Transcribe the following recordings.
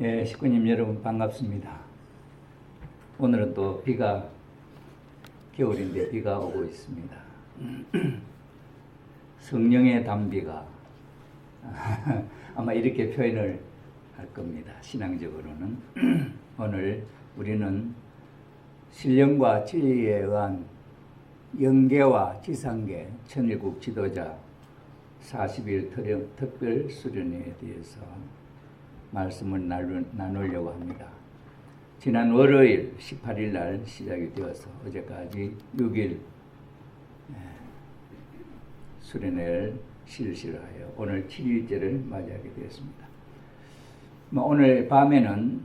예, 식구님 여러분 반갑습니다. 오늘은 또 겨울인데 비가 오고 있습니다. 성령의 단비가 아마 이렇게 표현을 할 겁니다. 신앙적으로는 오늘 우리는 신령과 진리에 의한 영계와 지상계 천일국 지도자 40일 특별 수련회에 대해서 말씀을 나누려고 합니다. 지난 월요일 18일 날 시작이 되어서 어제까지 6일 수련회를 실시하여 오늘 7일째를 맞이하게 되었습니다. 오늘 밤에는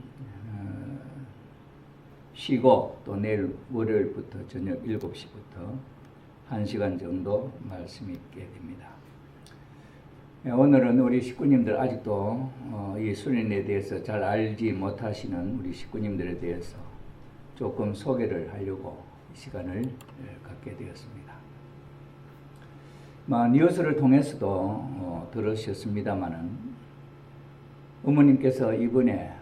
쉬고 또 내일 월요일부터 저녁 7시부터 1시간 정도 말씀이 있게 됩니다. 오늘은 우리 식구님들 아직도 이 수련에 대해서 잘 알지 못하시는 우리 식구님들에 대해서 조금 소개를 하려고 이 시간을 갖게 되었습니다. 뉴스를 통해서도 들으셨습니다마는 어머님께서 이번에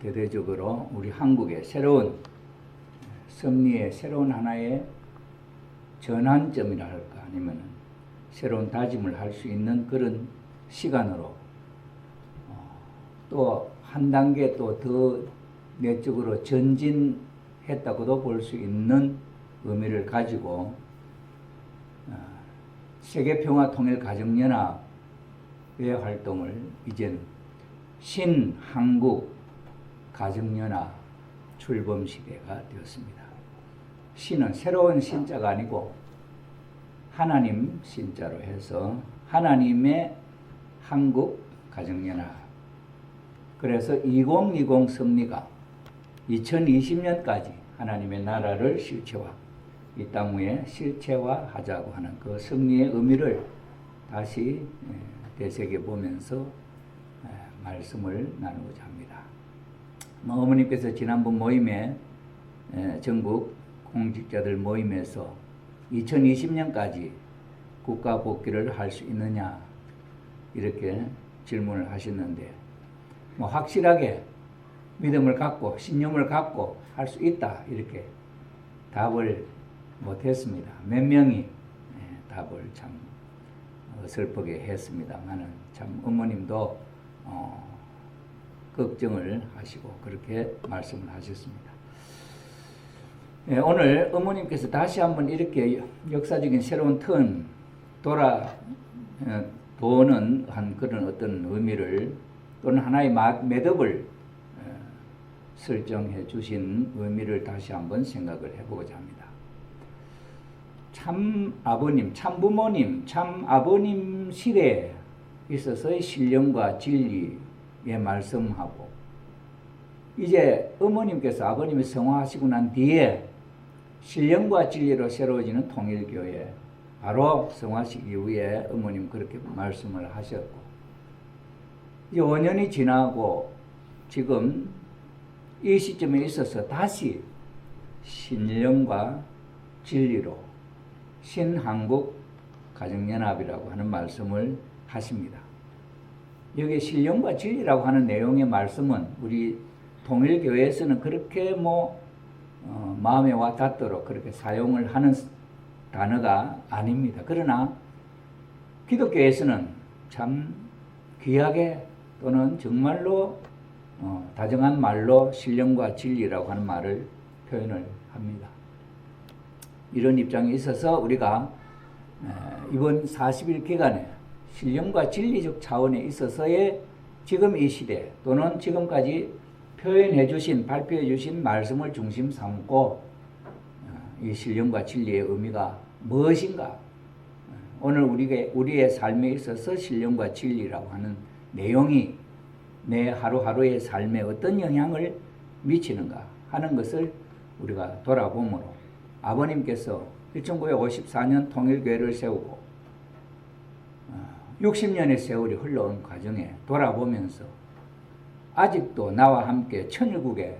대대적으로 우리 한국의 새로운 섭리의 새로운 하나의 전환점이라 할까 아니면 새로운 다짐을 할 수 있는 그런 시간으로 또 한 단계 또 더 내적으로 전진했다고도 볼 수 있는 의미를 가지고 세계평화통일가정연합의 활동을 이제는 신한국가정연합 출범시대가 되었습니다. 신은 새로운 신자가 아니고 하나님 신자로 해서 하나님의 한국 가정연합. 그래서 2020 섭리가 2020년까지 하나님의 나라를 실체화, 이 땅 위에 실체화하자고 하는 그 섭리의 의미를 다시 되새겨보면서 말씀을 나누고자 합니다. 어머님께서 지난번 모임에 전국 공직자들 모임에서 2020년까지 국가 복귀를 할 수 있느냐 이렇게 질문을 하셨는데 확실하게 믿음을 갖고 신념을 갖고 할 수 있다 이렇게 답을 못했습니다. 몇 명이 답을 참 슬프게 했습니다만은 참 어머님도 걱정을 하시고 그렇게 말씀을 하셨습니다. 오늘 어머님께서 다시 한번 이렇게 역사적인 새로운 턴 도는 한 그런 어떤 의미를 또는 하나의 매듭을 설정해 주신 의미를 다시 한번 생각을 해보고자 합니다. 참 아버님, 참 부모님, 참 아버님 시대에 있어서의 신령과 진리의 말씀하고 이제 어머님께서 아버님이 성화하시고 난 뒤에 신령과 진리로 새로워지는 통일교회 바로 성화식 이후에 어머님 그렇게 말씀을 하셨고 이제 5년이 지나고 지금 이 시점에 있어서 다시 신령과 진리로 신한국 가정연합이라고 하는 말씀을 하십니다. 여기 신령과 진리라고 하는 내용의 말씀은 우리 통일교회에서는 그렇게 마음에 와 닿도록 그렇게 사용을 하는 단어가 아닙니다. 그러나 기독교에서는 참 귀하게 또는 정말로 다정한 말로 신령과 진리라고 하는 말을 표현을 합니다. 이런 입장에 있어서 우리가 이번 40일 기간에 신령과 진리적 차원에 있어서의 지금 이 시대 또는 지금까지 표현해 주신, 발표해 주신 말씀을 중심 삼고 이 신령과 진리의 의미가 무엇인가? 오늘 우리의 삶에 있어서 신령과 진리라고 하는 내용이 내 하루하루의 삶에 어떤 영향을 미치는가 하는 것을 우리가 돌아보므로 아버님께서 1954년 통일교회를 세우고 60년의 세월이 흘러온 과정에 돌아보면서 아직도 나와 함께 천일국에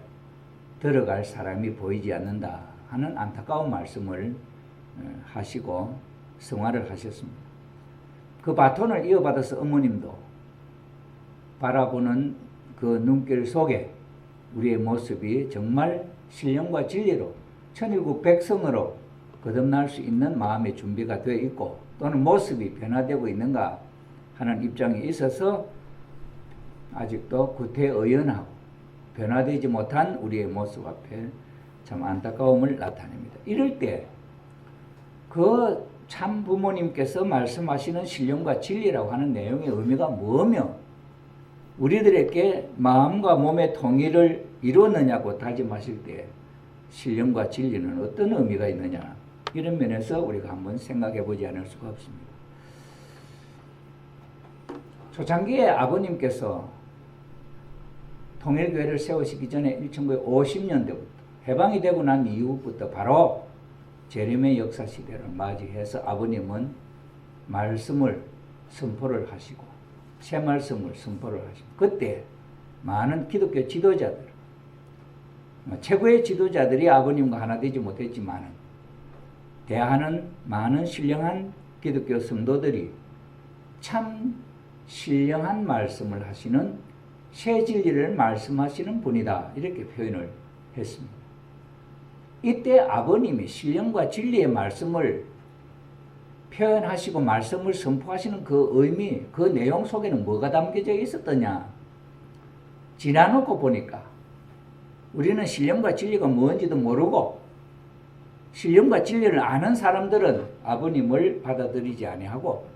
들어갈 사람이 보이지 않는다 하는 안타까운 말씀을 하시고 성화를 하셨습니다. 그 바톤을 이어받아서 어머님도 바라보는 그 눈길 속에 우리의 모습이 정말 신령과 진리로 천일국 백성으로 거듭날 수 있는 마음의 준비가 되어 있고 또는 모습이 변화되고 있는가 하는 입장에 있어서 아직도 구태의연하고 변화되지 못한 우리의 모습 앞에 참 안타까움을 나타냅니다. 이럴 때 그 참 부모님께서 말씀하시는 신령과 진리라고 하는 내용의 의미가 뭐며 우리들에게 마음과 몸의 통일을 이루느냐고 다짐하실 때 신령과 진리는 어떤 의미가 있느냐, 이런 면에서 우리가 한번 생각해 보지 않을 수가 없습니다. 초창기에 아버님께서 통일교회를 세우시기 전에 1950년대부터 해방이 되고 난 이후부터 바로 재림의 역사 시대를 맞이해서 아버님은 말씀을 선포를 하시고 새 말씀을 선포를 하시고 그때 많은 기독교 지도자들, 최고의 지도자들이 아버님과 하나 되지 못했지만 대하는 많은 신령한 기독교 성도들이 참 신령한 말씀을 하시는 새 진리를 말씀하시는 분이다, 이렇게 표현을 했습니다. 이때 아버님이 신령과 진리의 말씀을 표현하시고 말씀을 선포하시는 그 의미, 그 내용 속에는 뭐가 담겨져 있었더냐, 지나놓고 보니까 우리는 신령과 진리가 뭔지도 모르고 신령과 진리를 아는 사람들은 아버님을 받아들이지 아니하고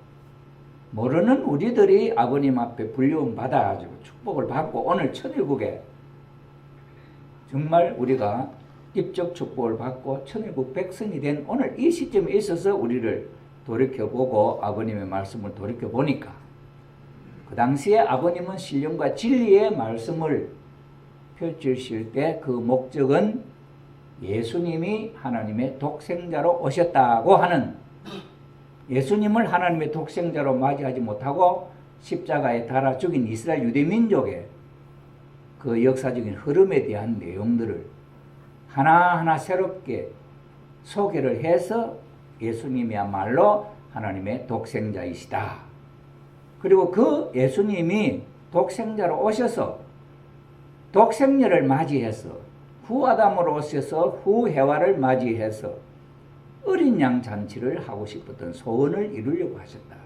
모르는 우리들이 아버님 앞에 불려움 받아가지고 축복을 받고 오늘 천일국에 정말 우리가 입적 축복을 받고 천일국 백성이 된 오늘 이 시점에 있어서 우리를 돌이켜보고 아버님의 말씀을 돌이켜보니까 그 당시에 아버님은 신령과 진리의 말씀을 펼치실 때 그 목적은 예수님이 하나님의 독생자로 오셨다고 하는, 예수님을 하나님의 독생자로 맞이하지 못하고 십자가에 달아 죽인 이스라엘 유대민족의 그 역사적인 흐름에 대한 내용들을 하나하나 새롭게 소개를 해서 예수님이야말로 하나님의 독생자이시다. 그리고 그 예수님이 독생자로 오셔서 독생녀를 맞이해서 후아담으로 오셔서 후해와를 맞이해서 어린 양 잔치를 하고 싶었던 소원을 이루려고 하셨다.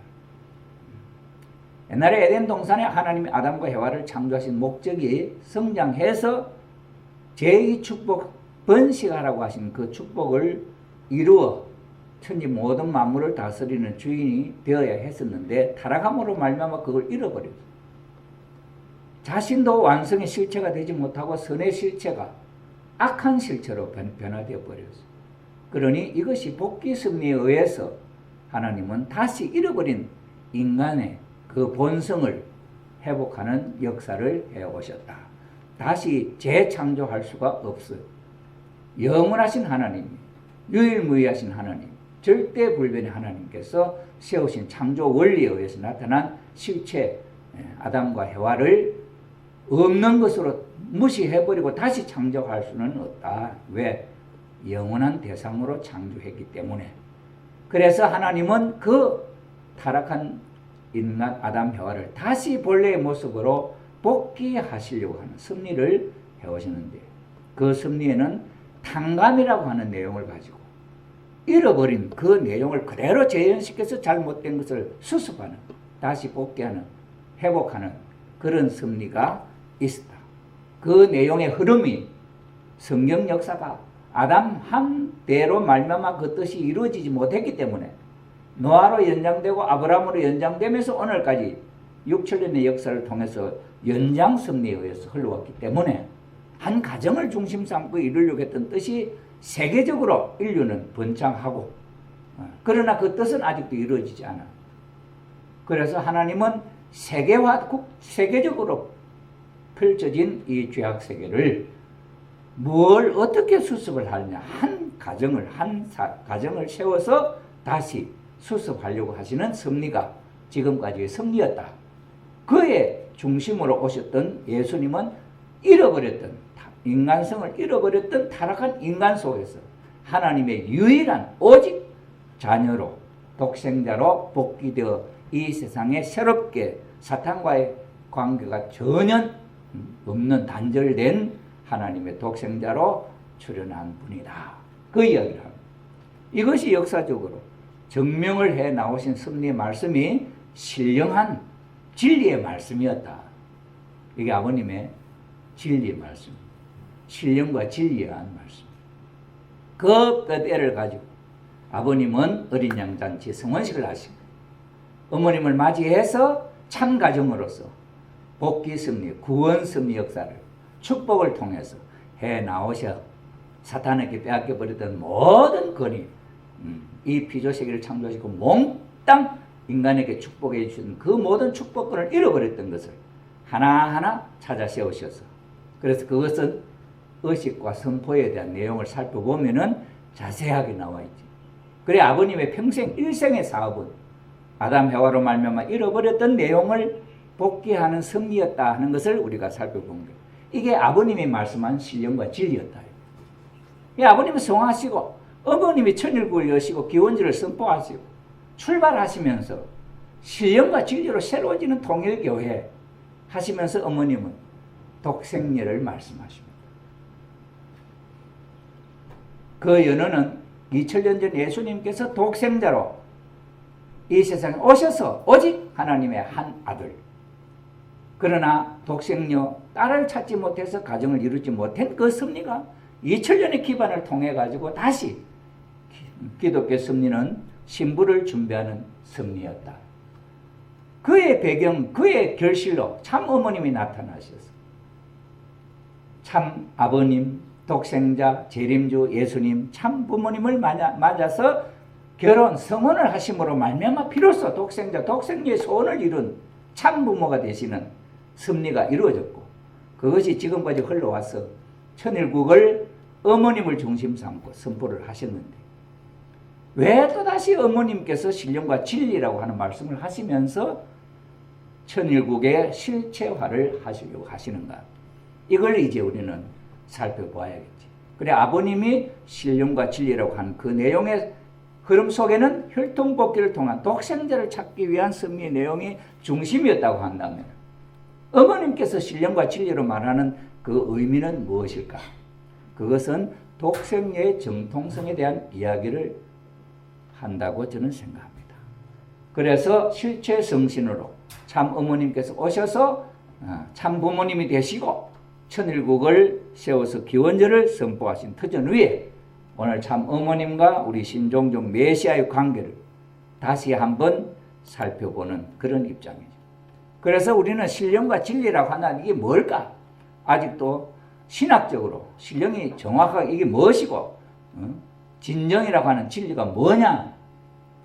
옛날에 에덴 동산에 하나님이 아담과 해와를 창조하신 목적이 성장해서 제2 축복 번식하라고 하신 그 축복을 이루어 천지 모든 만물을 다스리는 주인이 되어야 했었는데 타락함으로 말미암아 그걸 잃어버렸어요. 자신도 완성의 실체가 되지 못하고 선의 실체가 악한 실체로 변화되어 버렸어요. 그러니 이것이 복귀 섭리에 의해서 하나님은 다시 잃어버린 인간의 그 본성을 회복하는 역사를 해오셨다. 다시 재창조할 수가 없어요. 영원하신 하나님, 유일무이하신 하나님, 절대불변의 하나님께서 세우신 창조 원리에 의해서 나타난 실체 아담과 해와를 없는 것으로 무시해버리고 다시 창조할 수는 없다. 왜? 영원한 대상으로 창조했기 때문에. 그래서 하나님은 그 타락한 인간 아담 해와를 다시 본래의 모습으로 복귀하시려고 하는 섭리를 해오셨는데 그 섭리에는 탕감이라고 하는 내용을 가지고 잃어버린 그 내용을 그대로 재현시켜서 잘못된 것을 수습하는, 다시 복귀하는, 회복하는 그런 섭리가 있었다. 그 내용의 흐름이 성경 역사가 아담 한 대로 말미암아 그 뜻이 이루어지지 못했기 때문에 노아로 연장되고 아브라함으로 연장되면서 오늘까지 6천년의 역사를 통해서 연장 섭리에 의해서 흘러왔기 때문에 한 가정을 중심 삼고 이루려고 했던 뜻이 세계적으로 인류는 번창하고 그러나 그 뜻은 아직도 이루어지지 않아. 그래서 하나님은 세계적으로 펼쳐진 이 죄악 세계를 뭘 어떻게 수습을 하느냐, 한 가정을 세워서 다시 수습하려고 하시는 섭리가 지금까지의 섭리였다. 그의 중심으로 오셨던 예수님은 잃어버렸던 인간성을 잃어버렸던 타락한 인간 속에서 하나님의 유일한 오직 자녀로 독생자로 복귀되어 이 세상에 새롭게 사탄과의 관계가 전혀 없는 단절된 하나님의 독생자로 출현한 분이다. 그 이야기를 합니다. 이것이 역사적으로 증명을 해 나오신 섭리의 말씀이 신령한 진리의 말씀이었다. 이게 아버님의 진리의 말씀, 신령과 진리에 의한 말씀. 그 때를 가지고 아버님은 어린 양잔치 성원식을 하시고 어머님을 맞이해서 참 가정으로서 복귀 섭리, 구원 섭리 역사를 축복을 통해서 해 나오셔 사탄에게 빼앗겨 버렸던 모든 권위, 이 피조세계를 창조하시고 몽땅 인간에게 축복해 주신 그 모든 축복권을 잃어버렸던 것을 하나하나 찾아 세우셔서, 그래서 그것은 의식과 선포에 대한 내용을 살펴보면은 자세하게 나와 있지. 그래 아버님의 평생 일생의 사업은 아담 해와로 말미암아 잃어버렸던 내용을 복귀하는 섭리였다 하는 것을 우리가 살펴본 거예요. 이게 아버님이 말씀한 신령과 진리였다. 이 아버님은 성화하시고 어머님이 천일국을 여시고 기원지를 선포하시고 출발하시면서 신령과 진리로 새로워지는 통일교회 하시면서 어머님은 독생녀를 말씀하십니다. 그 연호는 2000년 전 예수님께서 독생자로 이 세상에 오셔서 오직 하나님의 한 아들, 그러나 독생녀 딸을 찾지 못해서 가정을 이루지 못한 그 섭리가 2000년의 기반을 통해 가지고 다시 기독교 섭리는 신부를 준비하는 섭리였다. 그의 배경, 그의 결실로 참 어머님이 나타나셔서 참 아버님, 독생자, 재림주 예수님, 참 부모님을 맞아서 결혼, 성혼을 하심으로 말미암아 비로소 독생자, 독생녀의 소원을 이룬 참 부모가 되시는 섭리가 이루어졌고, 그것이 지금까지 흘러와서 천일국을 어머님을 중심 삼고 선포를 하셨는데, 왜 또다시 어머님께서 신령과 진리라고 하는 말씀을 하시면서 천일국의 실체화를 하시려고 하시는가? 이걸 이제 우리는 살펴봐야겠지. 그래 아버님이 신령과 진리라고 하는 그 내용의 흐름 속에는 혈통복귀를 통한 독생자를 찾기 위한 섭리의 내용이 중심이었다고 한다면, 어머님께서 신령과 진리로 말하는 그 의미는 무엇일까? 그것은 독생녀의 정통성에 대한 이야기를 한다고 저는 생각합니다. 그래서 실체 성신으로 참 어머님께서 오셔서 참 부모님이 되시고 천일국을 세워서 기원절을 선포하신 터전 위에 오늘 참 어머님과 우리 신종종 메시아의 관계를 다시 한번 살펴보는 그런 입장이죠. 그래서 우리는 신령과 진리라고 한다는 이게 뭘까? 아직도 신학적으로 신령이 정확하게 이게 무엇이고 진정이라고 하는 진리가 뭐냐?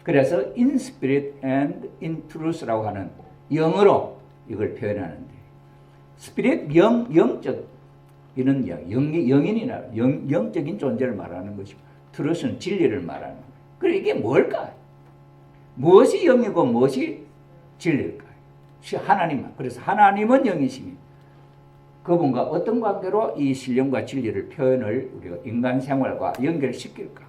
그래서 in spirit and in truth라고 하는 영어로 이걸 표현하는데, 스피릿 영적 이런 영인이나 영적인 존재를 말하는 것이고, 트루스는 진리를 말하는 거예요. 그래 이게 뭘까? 무엇이 영이고 무엇이 진리일까? 하나님. 그래서 하나님은 영이시니 그분과 어떤 관계로 이 신령과 진리를 표현을 우리가 인간 생활과 연결시킬까?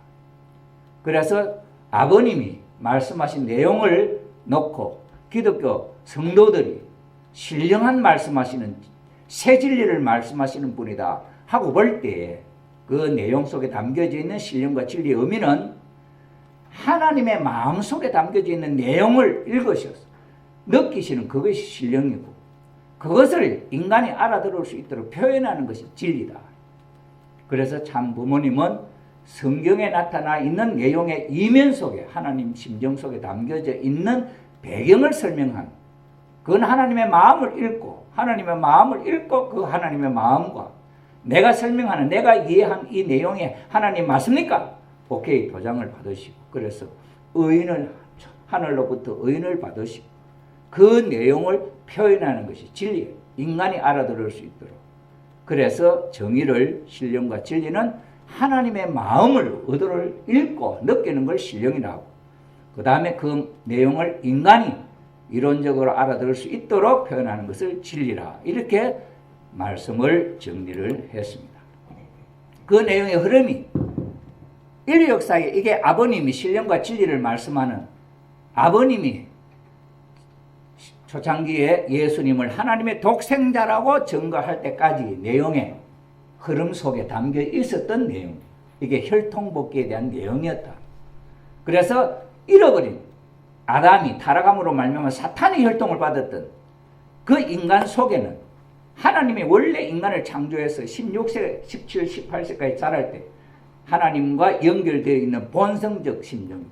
그래서 아버님이 말씀하신 내용을 놓고 기독교 성도들이 신령한 말씀하시는 새 진리를 말씀하시는 분이다 하고 볼 때 그 내용 속에 담겨져 있는 신령과 진리의 의미는 하나님의 마음 속에 담겨져 있는 내용을 읽으셔서 느끼시는 그것이 신령이고, 그것을 인간이 알아들을 수 있도록 표현하는 것이 진리다. 그래서 참 부모님은 성경에 나타나 있는 내용의 이면 속에 하나님 심정 속에 담겨져 있는 배경을 설명한, 그건 하나님의 마음을 읽고 하나님의 마음을 읽고 그 하나님의 마음과 내가 설명하는 내가 이해한 이 내용에 하나님 맞습니까? 오케이 도장을 받으시고, 그래서 의인을 하늘로부터 의인을 받으시고 그 내용을 표현하는 것이 진리예요. 인간이 알아들을 수 있도록. 그래서 정의를 신령과 진리는 하나님의 마음을 의도를 읽고 느끼는 걸 신령이라고, 그 다음에 그 내용을 인간이 이론적으로 알아들을 수 있도록 표현하는 것을 진리라, 이렇게 말씀을 정리를 했습니다. 그 내용의 흐름이 인류 역사에 이게 아버님이 신령과 진리를 말씀하는, 아버님이 초창기에 예수님을 하나님의 독생자라고 증거할 때까지 내용의 흐름 속에 담겨 있었던 내용, 이게 혈통복귀에 대한 내용이었다. 그래서 잃어버린 아담이 타락함으로 말미암아 사탄의 혈통을 받았던 그 인간 속에는 하나님이 원래 인간을 창조해서 16세, 17, 18세까지 자랄 때 하나님과 연결되어 있는 본성적 심정,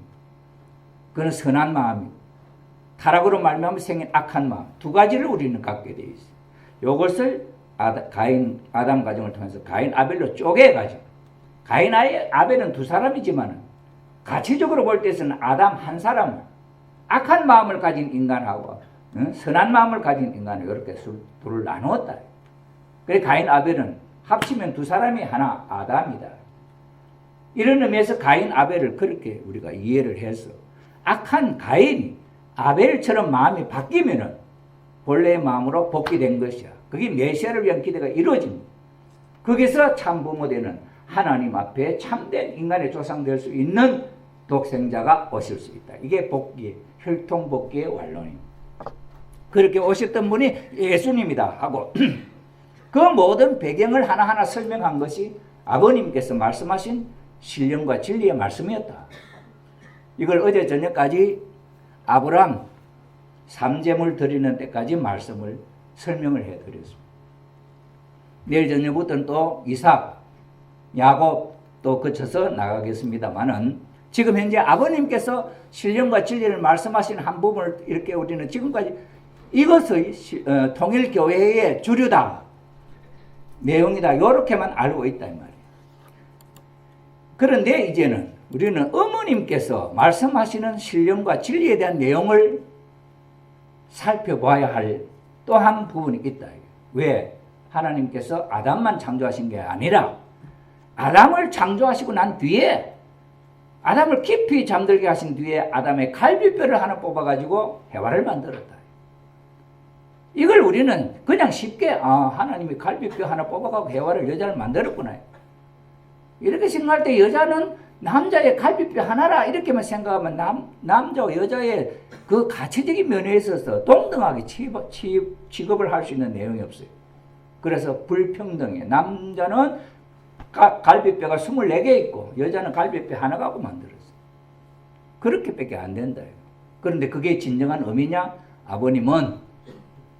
그건 선한 마음이고 타락으로 말미암아 생긴 악한 마음, 두 가지를 우리는 갖게 되어 있어요. 이것을 아담 가정을 통해서 가인 아벨로 쪼개가지고, 가인 아벨은 두 사람이지만 가치적으로 볼 때에는 아담 한 사람은 악한 마음을 가진 인간하고 선한 마음을 가진 인간을 이렇게 둘을 나누었다. 그래서 가인 아벨은 합치면 두 사람이 하나 아담이다. 이런 의미에서 가인 아벨을 그렇게 우리가 이해를 해서 악한 가인이 아벨처럼 마음이 바뀌면은 본래의 마음으로 복귀된 것이야. 그게 메시아를 위한 기대가 이루어집니다. 거기서 참 부모되는 하나님 앞에 참된 인간의 조상 될 수 있는 독생자가 오실 수 있다. 이게 복귀, 혈통 복귀의 완론입니다. 그렇게 오셨던 분이 예수님이다 하고 그 모든 배경을 하나하나 설명한 것이 아버님께서 말씀하신 신령과 진리의 말씀이었다. 이걸 어제 저녁까지 아브람 삼재물 드리는 때까지 말씀을 설명을 해드렸습니다. 내일 저녁부터는 또 이삭, 야곱 또 거쳐서 나가겠습니다만은 지금 현재 아버님께서 신령과 진리를 말씀하신 한 부분을 이렇게 우리는 지금까지 이것의 통일교회의 주류다, 내용이다, 이렇게만 알고 있다 이 말이에요. 그런데 이제는 우리는 어머님께서 말씀하시는 신령과 진리에 대한 내용을 살펴봐야 할 또 한 부분이 있다. 왜? 하나님께서 아담만 창조하신 게 아니라 아담을 창조하시고 난 뒤에, 아담을 깊이 잠들게 하신 뒤에 아담의 갈비뼈를 하나 뽑아가지고 해와를 만들었다. 이걸 우리는 그냥 쉽게 하나님이 갈비뼈 하나 뽑아가지고 해와를, 여자를 만들었구나, 이렇게 생각할 때 여자는 남자의 갈비뼈 하나라 이렇게만 생각하면 남자와 여자의 그 가치적인 면에 있어서 동등하게 취급을 할 수 있는 내용이 없어요. 그래서 불평등해. 남자는 갈비뼈가 24개 있고 여자는 갈비뼈 하나 갖고 만들었어요. 그렇게밖에 안 된다. 그런데 그게 진정한 의미냐? 아버님은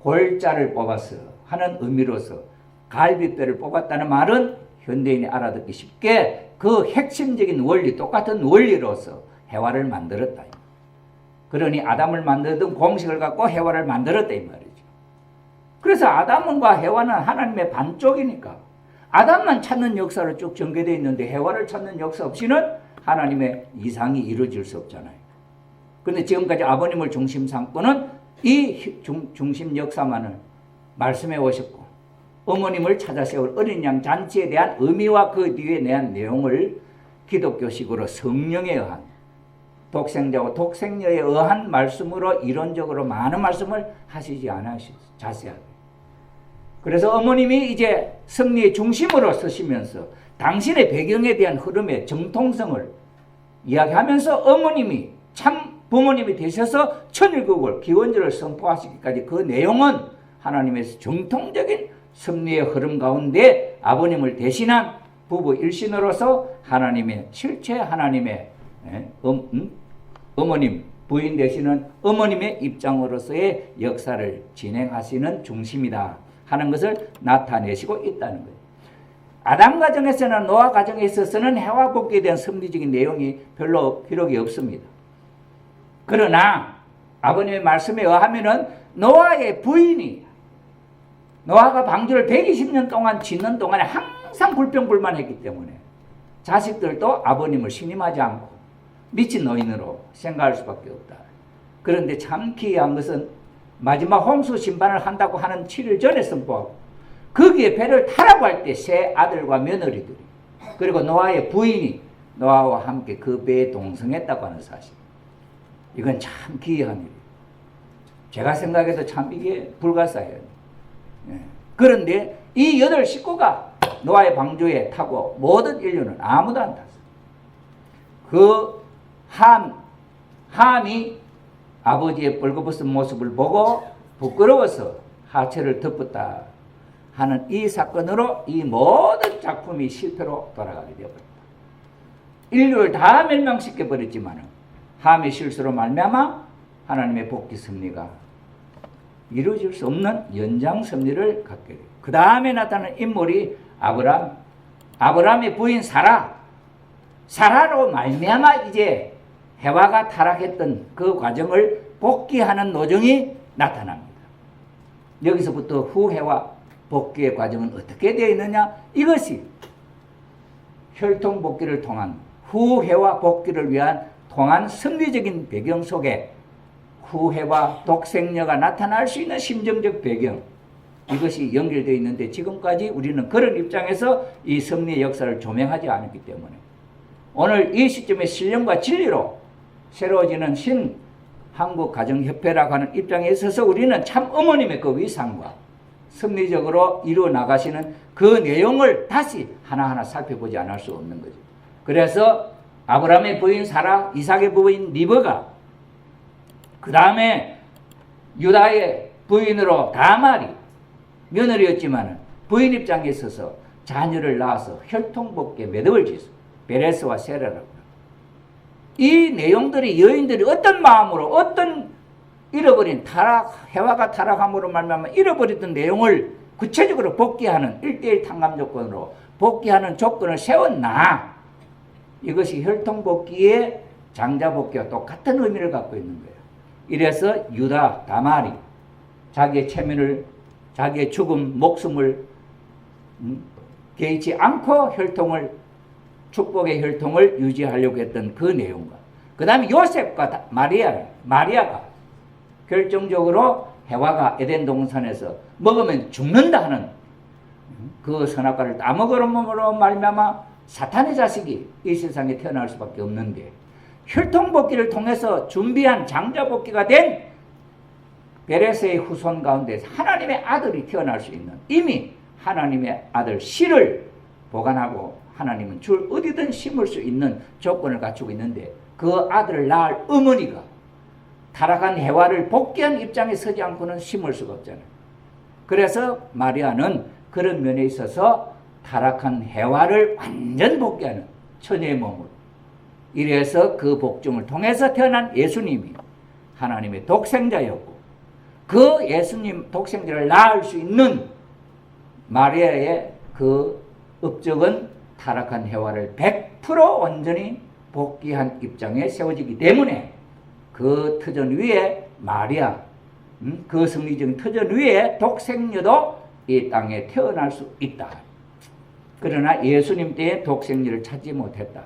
골자를 뽑았어 하는 의미로서 갈비뼈를 뽑았다는 말은 현대인이 알아듣기 쉽게 그 핵심적인 원리, 똑같은 원리로서 해와를 만들었다. 그러니 아담을 만들던 공식을 갖고 해와를 만들었다 이 말이죠. 그래서 아담과 해와는 하나님의 반쪽이니까 아담만 찾는 역사로 쭉 전개되어 있는데 해와를 찾는 역사 없이는 하나님의 이상이 이루어질 수 없잖아요. 그런데 지금까지 아버님을 중심 삼고는 이 중심 역사만을 말씀해 오셨고, 어머님을 찾아 세울 어린 양 잔치에 대한 의미와 그 뒤에 대한 내용을 기독교식으로 성령에 의한, 독생자와 독생녀에 의한 말씀으로 이론적으로 많은 말씀을 하시지 않으셨어요. 자세하게. 그래서 어머님이 이제 섭리의 중심으로 서시면서 당신의 배경에 대한 흐름의 정통성을 이야기하면서 어머님이 참 부모님이 되셔서 천일국을 기원절을 선포하시기까지 그 내용은 하나님의 정통적인 섭리의 흐름 가운데 아버님을 대신한 부부 일신으로서 하나님의 실체, 하나님의 어머님, 부인 되시는 어머님의 입장으로서의 역사를 진행하시는 중심이다 하는 것을 나타내시고 있다는 거예요. 아담 가정에서나 노아 가정에 있어서는 해와 복귀에 대한 섭리적인 내용이 별로 기록이 없습니다. 그러나 아버님의 말씀에 의하면은 노아의 부인이, 노아가 방주를 120년 동안 짓는 동안에 항상 불평불만했기 때문에 자식들도 아버님을 신임하지 않고 미친 노인으로 생각할 수밖에 없다. 그런데 참 기이한 것은 마지막 홍수 심판을 한다고 하는 7일 전에 선포하고 거기에 배를 타라고 할 때 세 아들과 며느리들이, 그리고 노아의 부인이 노아와 함께 그 배에 동성했다고 하는 사실, 이건 참 기이한 일이에요. 제가 생각해도 참 이게 불가사예요. 그런데 이 8 식구가 노아의 방주에 타고 모든 인류는 아무도 안 탔어요. 그 함이 아버지의 벌거벗은 모습을 보고 부끄러워서 하체를 덮었다 하는 이 사건으로 이 모든 작품이 실패로 돌아가게 되어버렸다. 인류를 다 멸망시켜 버렸지만 함의 실수로 말미암아 하나님의 복귀 섭리가 이루어질 수 없는 연장 섭리를 갖게 돼요. 그 다음에 나타나는 인물이 아브라함의 부인 사라로 말미암아 이제 해와가 타락했던 그 과정을 복귀하는 노정이 나타납니다. 여기서부터 후해와 복귀의 과정은 어떻게 되어 있느냐? 이것이 혈통복귀를 통한 후해와 복귀를 위한 통한 섭리적인 배경 속에 후해와 독생녀가 나타날 수 있는 심정적 배경, 이것이 연결되어 있는데 지금까지 우리는 그런 입장에서 이 섭리의 역사를 조명하지 않았기 때문에 오늘 이 시점에 신령과 진리로 새로워지는 신한국가정협회라고 하는 입장에 있어서 우리는 참 어머님의 그 위상과 섭리적으로 이루어 나가시는 그 내용을 다시 하나하나 살펴보지 않을 수 없는 거죠. 그래서 아브라함의 부인 사라, 이삭의 부인 리브가, 그 다음에 유다의 부인으로 다말이 며느리였지만 부인 입장에 있어서 자녀를 낳아서 혈통복귀에 매듭을 짓어 베레스와 세라라고. 이 내용들이 여인들이 어떤 마음으로 어떤 잃어버린 해와가 타락함으로 말미암아 잃어버렸던 내용을 구체적으로 복귀하는 1:1 탕감 조건으로 복귀하는 조건을 세웠나, 이것이 혈통복귀의 장자복귀와 똑같은 의미를 갖고 있는 거예요. 이래서 유다 다말이 자기의 체면을, 자기의 죽음, 목숨을 개의치 않고 축복의 혈통을 유지하려고 했던 그 내용과, 그 다음에 요셉과 마리아가 결정적으로 해와가 에덴 동산에서 먹으면 죽는다 하는 그 선악과를 따먹으므로 말미암아 사탄의 자식이 이 세상에 태어날 수밖에 없는데, 혈통복귀를 통해서 준비한 장자복귀가 된 베레스의 후손 가운데 하나님의 아들이 태어날 수 있는, 이미 하나님의 아들 씨를 보관하고 하나님은 줄 어디든 심을 수 있는 조건을 갖추고 있는데, 그 아들을 낳을 어머니가 타락한 해와를 복귀한 입장에 서지 않고는 심을 수가 없잖아요. 그래서 마리아는 그런 면에 있어서 타락한 해와를 완전 복귀하는 처녀의 몸으로, 이래서 그 복종을 통해서 태어난 예수님이 하나님의 독생자였고, 그 예수님 독생자를 낳을 수 있는 마리아의 그 업적은 타락한 해와를 100% 완전히 복귀한 입장에 세워지기 때문에 그 터전 위에 마리아, 그 성리적인 터전 위에 독생녀도 이 땅에 태어날 수 있다. 그러나 예수님 때에 독생녀를 찾지 못했다.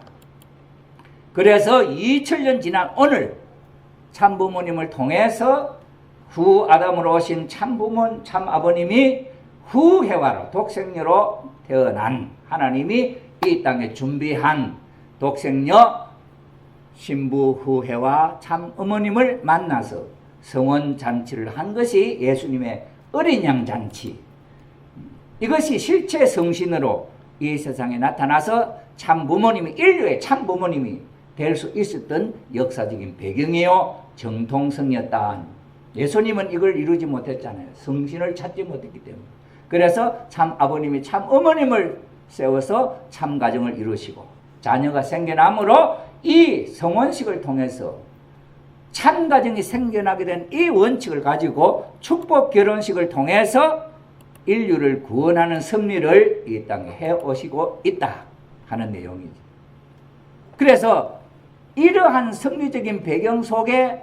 그래서 2000년 지난 오늘 참부모님을 통해서 후 아담으로 오신 참부모, 참아버님이 후해와로 독생녀로 태어난 하나님이 이 땅에 준비한 독생녀 신부 후해와 참어머님을 만나서 성원잔치를 한 것이 예수님의 어린 양 잔치, 이것이 실체 성신으로 이 세상에 나타나서 참부모님이, 인류의 참부모님이 될 수 있었던 역사적인 배경이요 정통성이었다. 예수님은 이걸 이루지 못했잖아요. 성신을 찾지 못했기 때문에. 그래서 참아버님이 참어머님을 세워서 참가정을 이루시고 자녀가 생겨나므로 이 성원식을 통해서 참가정이 생겨나게 된 이 원칙을 가지고 축복 결혼식을 통해서 인류를 구원하는 섭리를 이 땅에 해오시고 있다 하는 내용이죠. 그래서 이러한 섭리적인 배경 속에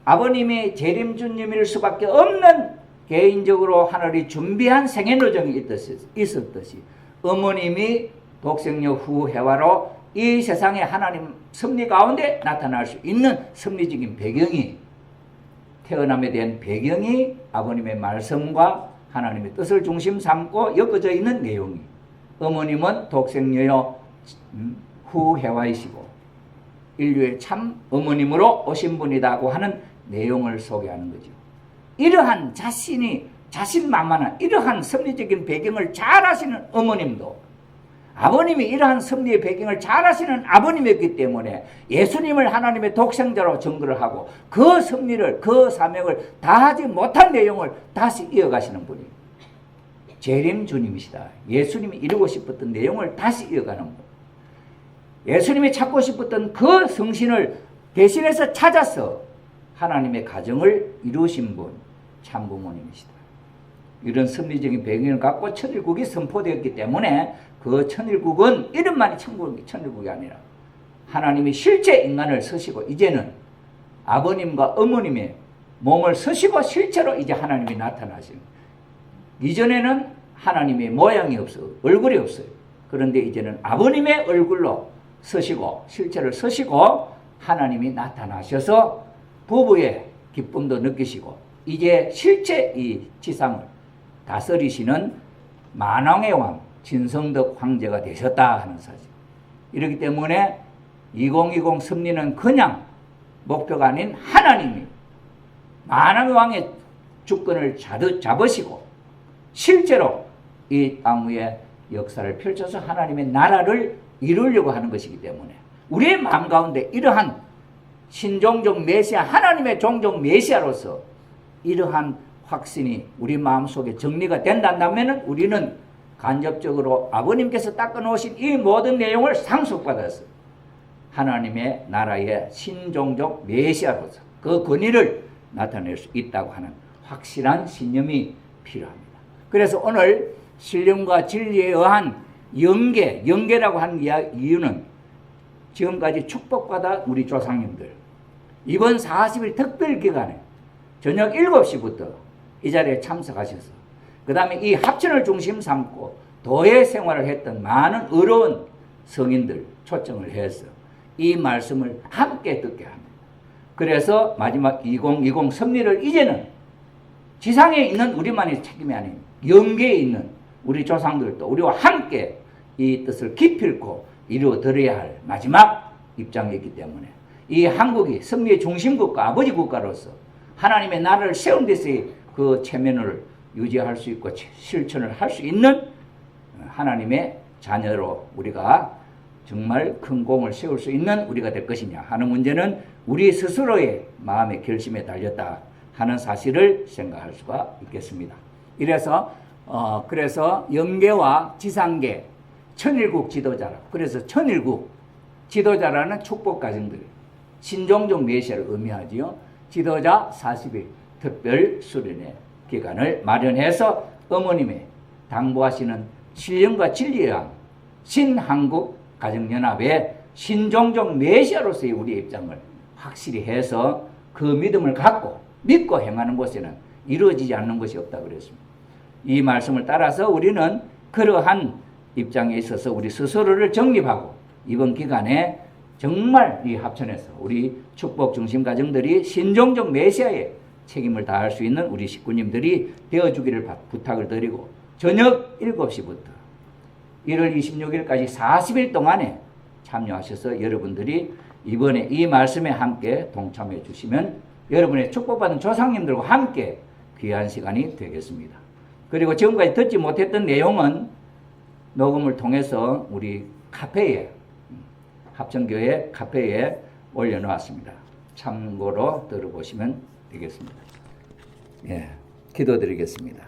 아버님이 재림주님일 수밖에 없는 개인적으로 하늘이 준비한 생애노정이 있었듯이 어머님이 독생녀 후해와로 이 세상에 하나님 섭리 가운데 나타날 수 있는 섭리적인 배경이, 태어남에 대한 배경이 아버님의 말씀과 하나님의 뜻을 중심 삼고 엮어져 있는 내용이, 어머님은 독생녀요 후해와이시고 인류의 참 어머님으로 오신 분이라고 하는 내용을 소개하는 거죠. 이러한 자신만만한 이러한 섭리적인 배경을 잘 아시는 어머님도 아버님이 이러한 섭리의 배경을 잘 아시는 아버님이었기 때문에 예수님을 하나님의 독생자로 증거를 하고 그 섭리를, 그 사명을 다하지 못한 내용을 다시 이어가시는 분이 재림 주님이시다. 예수님이 이루고 싶었던 내용을 다시 이어가는 분. 예수님이 찾고 싶었던 그 성신을 대신해서 찾아서 하나님의 가정을 이루신 분, 참부모님이시다. 이런 섭리적인 배경을 갖고 천일국이 선포되었기 때문에 그 천일국은 이름만이 천일국이 아니라 하나님이 실제 인간을 쓰시고 이제는 아버님과 어머님의 몸을 쓰시고 실제로 이제 하나님이 나타나시는, 이전에는 하나님의 모양이 없어요. 얼굴이 없어요. 그런데 이제는 아버님의 얼굴로 쓰시고 실체를 쓰시고 하나님이 나타나셔서 부부의 기쁨도 느끼시고 이제 실제 이 지상을 다스리시는 만왕의 왕 진성덕 황제가 되셨다 하는 사실. 이렇기 때문에 2020 섭리는 그냥 목표가 아닌 하나님이 만왕의 왕의 주권을 잡으시고 실제로 이 땅 위에 역사를 펼쳐서 하나님의 나라를 이루려고 하는 것이기 때문에 우리의 마음 가운데 이러한 신종종 메시아, 하나님의 종종 메시아로서 이러한 확신이 우리 마음속에 정리가 된다면 우리는 간접적으로 아버님께서 닦아놓으신 이 모든 내용을 상속받아서 하나님의 나라의 신종족 메시아로서 그 권위를 나타낼 수 있다고 하는 확실한 신념이 필요합니다. 그래서 오늘 신령과 진리에 의한 영계라고 하는 이유는 지금까지 축복받아 우리 조상님들 이번 40일 특별기간에 저녁 7시부터 이 자리에 참석하셔서 그 다음에 이 합천을 중심 삼고 도회 생활을 했던 많은 의로운 성인들 초청을 해서 이 말씀을 함께 듣게 합니다. 그래서 마지막 2020 섭리를 이제는 지상에 있는 우리만의 책임이 아닌 영계에 있는 우리 조상들도 우리와 함께 이 뜻을 기필코 이루어드려야 할 마지막 입장이기 때문에 이 한국이 섭리의 중심국가, 아버지 국가로서 하나님의 나라를 세운 데서의 그 체면을 유지할 수 있고 실천을 할 수 있는 하나님의 자녀로 우리가 정말 큰 공을 세울 수 있는 우리가 될 것이냐 하는 문제는 우리 스스로의 마음의 결심에 달렸다 하는 사실을 생각할 수가 있겠습니다. 그래서 영계와 지상계, 천일국 지도자라. 그래서 천일국 지도자라는 축복 가정들, 신종종 메시아를 의미하지요. 지도자 40일 특별 수련회 기간을 마련해서 어머님의 당부하시는 신령과 진리의 왕 신한국 가정연합의 신종종 메시아로서의 우리의 입장을 확실히 해서 그 믿음을 갖고 믿고 행하는 곳에는 이루어지지 않는 것이 없다고 그랬습니다. 이 말씀을 따라서 우리는 그러한 입장에 있어서 우리 스스로를 정립하고 이번 기간에 정말 이 합천에서 우리 축복 중심 가정들이 신종종 메시아의 책임을 다할 수 있는 우리 식구님들이 되어주기를 부탁을 드리고 저녁 7시부터 1월 26일까지 40일 동안에 참여하셔서 여러분들이 이번에 이 말씀에 함께 동참해 주시면 여러분의 축복받은 조상님들과 함께 귀한 시간이 되겠습니다. 그리고 지금까지 듣지 못했던 내용은 녹음을 통해서 우리 카페에 합천교회 카페에 올려놓았습니다. 참고로 들어보시면 되겠습니다. 예, 기도드리겠습니다.